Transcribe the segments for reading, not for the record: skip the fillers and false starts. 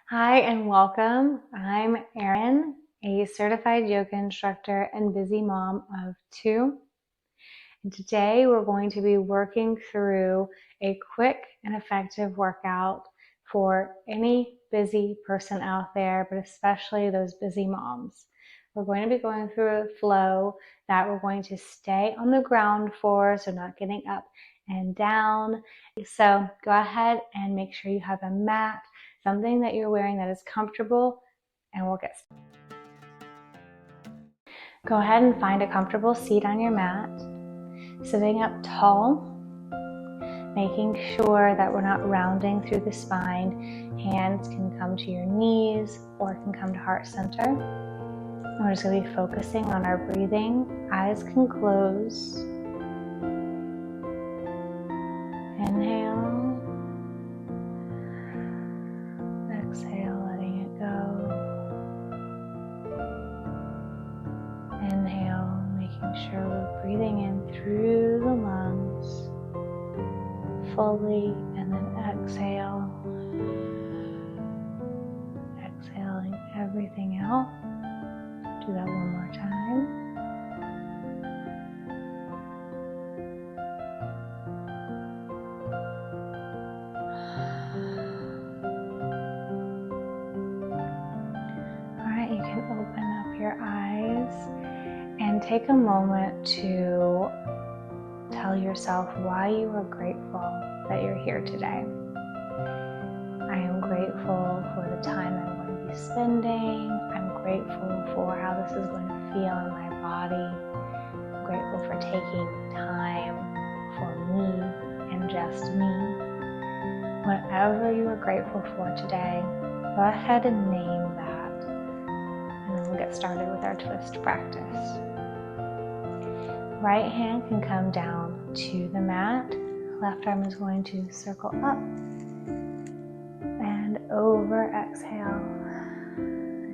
Hi and welcome. I'm Erin, a certified yoga instructor and busy mom of two. And today we're going to be working through a quick and effective workout for any busy person out there, but especially those busy moms. We're going to be going through a flow that we're going to stay on the ground for, so not getting up and down. So go ahead and make sure you have a mat, something that you're wearing that is comfortable, and we'll get started. Go ahead and find a comfortable seat on your mat, sitting up tall, making sure that we're not rounding through the spine. Hands can come to your knees or can come to heart center. And we're just going to be focusing on our breathing. Eyes can close. Inhale. Exhale, letting it go. Inhale, making sure we're breathing in through the lungs fully, and then exhale. Exhaling everything out. Do that one more time. Alright, you can open up your eyes and take a moment to tell yourself why you are grateful that you're here today. I am grateful for the time I'm going to be spending. I'm grateful for how this is going to feel in my body. I'm grateful for taking time for me and just me. Whatever you are grateful for today, go ahead and name that. And then we'll get started with our twist practice. Right hand can come down to the mat. Left arm is going to circle up and over. Exhale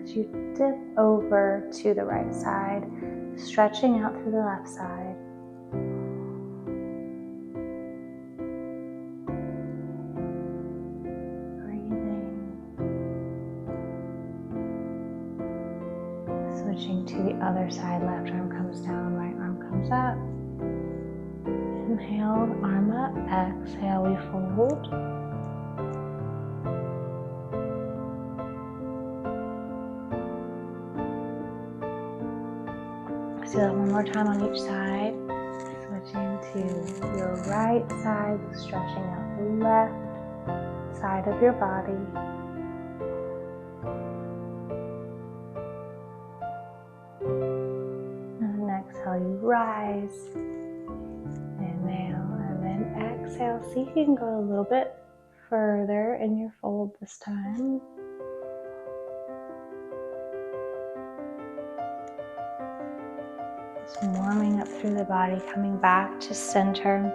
as you dip over to the right side, stretching out through the left side. Breathing. Switching to the other side, left arm comes down, right arm comes up. Inhale, arm up, exhale, we fold. So that one more time on each side. Switching to your right side, stretching out the left side of your body. And then exhale, you rise. Inhale, and then exhale. See if you can go a little bit further in your fold this time. Just warming up through the body, coming back to center,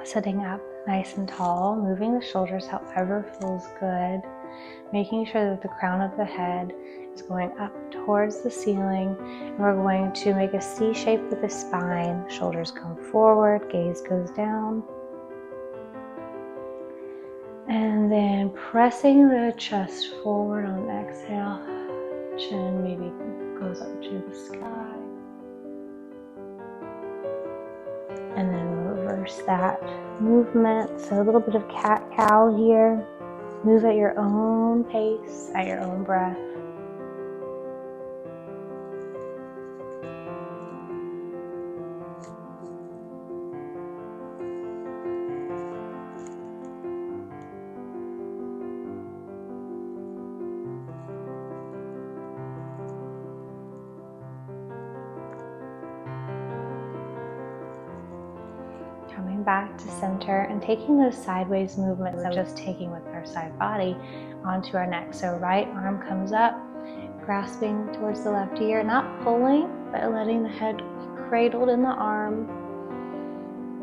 sitting up nice and tall, moving the shoulders however feels good, making sure that the crown of the head is going up towards the ceiling. And we're going to make a C shape with the spine. Shoulders come forward, gaze goes down. And then pressing the chest forward on exhale. Chin maybe goes up to the sky. And then reverse that movement. So a little bit of cat-cow here. Move at your own pace, at your own breath. Coming back to center and taking those sideways movements that we're just taking with our side body onto our neck. So right arm comes up, grasping towards the left ear, not pulling, but letting the head be cradled in the arm,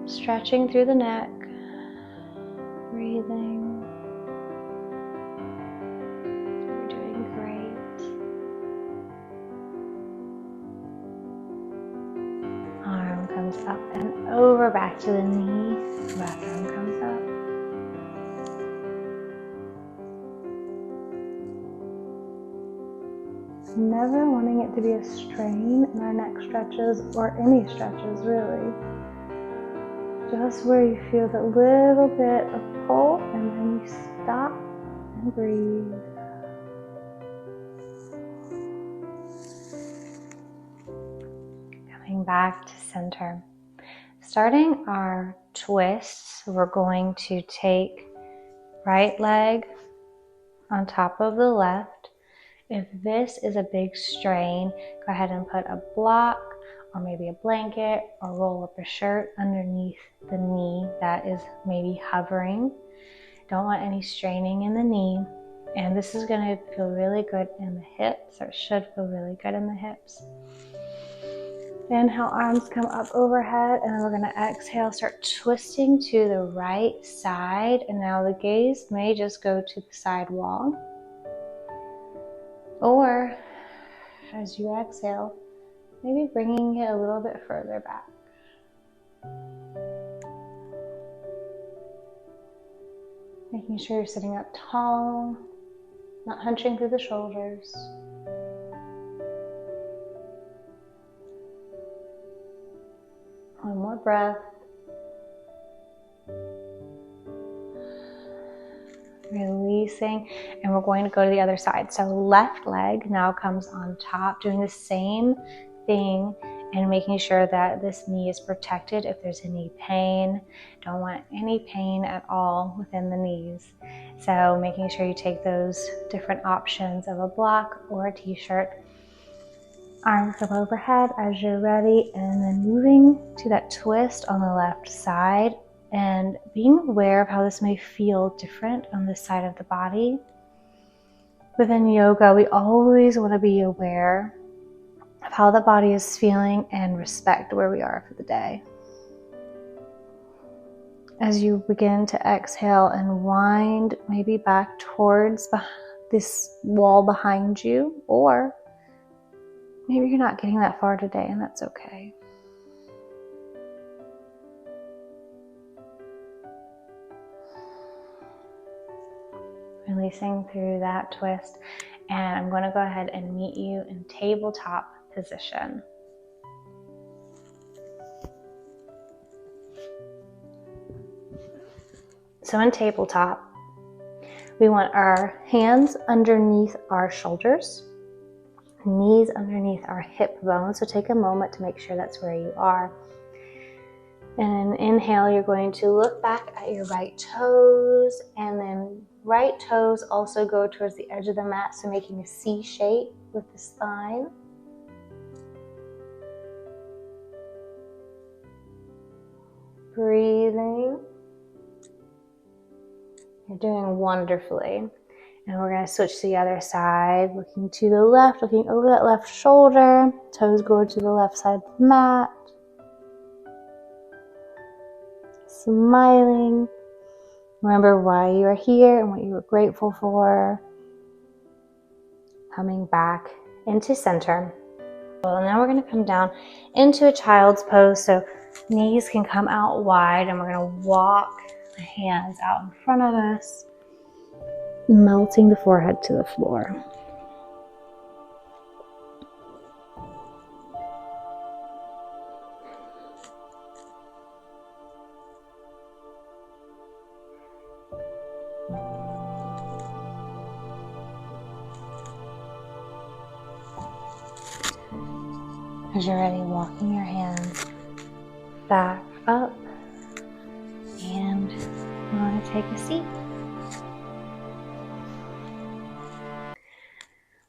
stretching through the neck, breathing. You're doing great. Arm comes up and over, back to the knee, left arm comes up. never wanting it to be a strain in our neck stretches or any stretches really. Just where you feel that little bit of pull and then you stop and breathe. Coming back to center. Starting our twists, we're going to take right leg on top of the left. If this is a big strain, go ahead and put a block or maybe a blanket or roll up a shirt underneath the knee that is maybe hovering. Don't want any straining in the knee. And this is going to feel really good in the hips, or should feel really good in the hips. Inhale, arms come up overhead, and then we're going to exhale, start twisting to the right side. And now the gaze may just go to the side wall. Or as you exhale, maybe bringing it a little bit further back. Making sure you're sitting up tall, not hunching through the shoulders. One more breath. Releasing, and we're going to go to the other side. So left leg now comes on top, doing the same thing and making sure that this knee is protected if there's any pain. Don't want any pain at all within the knees. So making sure you take those different options of a block or a t-shirt. Arms come overhead as you're ready, and then moving to that twist on the left side and being aware of how this may feel different on this side of the body. Within yoga, we always want to be aware of how the body is feeling and respect where we are for the day. As you begin to exhale and wind maybe back towards this wall behind you, or maybe you're not getting that far today, and that's okay. Releasing through that twist, and I'm going to go ahead and meet you in tabletop position. So in tabletop, we want our hands underneath our shoulders, knees underneath our hip bones. So take a moment to make sure that's where you are. And inhale, you're going to look back at your right toes, and then right toes also go towards the edge of the mat, so making a C shape with the spine. Breathing. You're doing wonderfully. And we're going to switch to the other side, looking to the left, looking over that left shoulder. Toes go to the left side of the mat. Smiling. Remember why you are here and what you are grateful for. Coming back into center. Well, now we're going to come down into a child's pose. So knees can come out wide, and we're going to walk the hands out in front of us, melting the forehead to the floor. As you're ready, walking your hands back up, and you want to take a seat.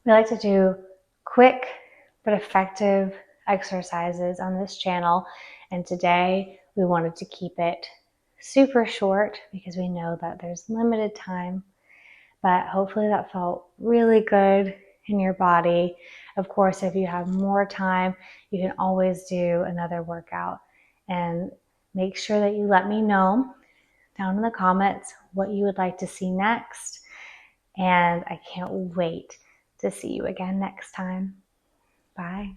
We like to do quick but effective exercises on this channel, and today we wanted to keep it super short because we know that there's limited time, but hopefully that felt really good in your body. Of course, if you have more time, you can always do another workout, and make sure that you let me know down in the comments what you would like to see next, and I can't wait to see you again next time. Bye.